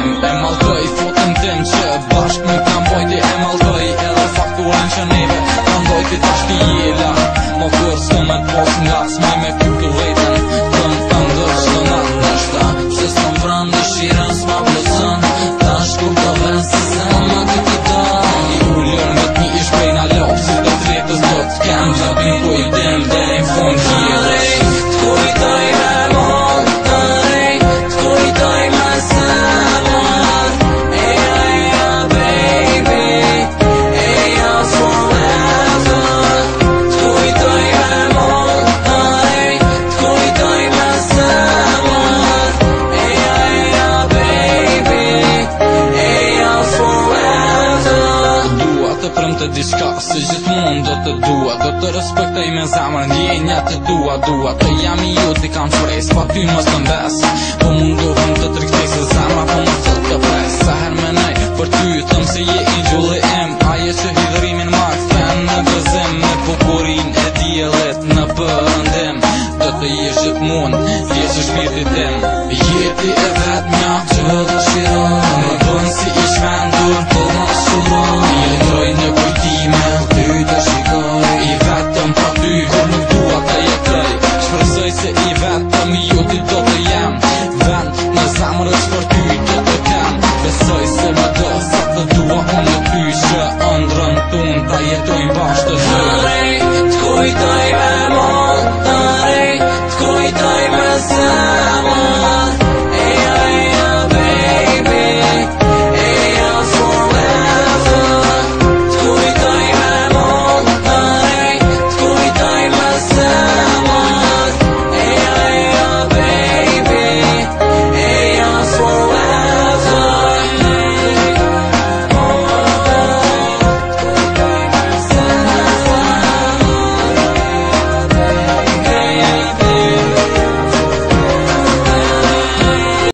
tim. E mallkoj fotën tim që bashk me kam bojti. E mallkoj edhe fakturin që neve kam bojti tash t'i jela. Mo kur s'ko me t'pos nga s'maj me kutu vetën. Tëm të ndërsh të nga ndështa se s'kom vran dëshirën s'ma plësën. Tash kur të vren se zemra të këtën. I ullën me t'ni ish bejna lop si dhe tretës do t'kem gjabin ku i dem dhe i fund hjelës. T'kujtoj me montëj, t'kujtoj me zemër. Eja baby, eja forever. T'kujtoj me montëj, t'kujtoj me zemër. Eja baby, eja forever. Dua të prëm të diçka, se gjithmonë do të dua. Do të respektoj me zemër, ndjenja të dua. Të jam i ju t'i kam shpres, pa ty mos të ndes. Po mundohem të tërktej se zemra po më thot të pres. Sa her menaj për ty, thëm se je i gjulli im. Aje që hidhërimin ma kthen në gëzim. Me bukurin e diellit në përëndim. Do të jesh gjithmonë, pjesë shpirtit tim. Jeti e vetmja që dëshiron. Më bën si i shvendur të mos shuron. Jetoj në kujtime, ty të shikoj. I vetëm pa ty, kur nuk dua të jetoj. Shpresoj se i vetëm ju ti do të jem. Vend në zemrës për ty do të kem. Besoj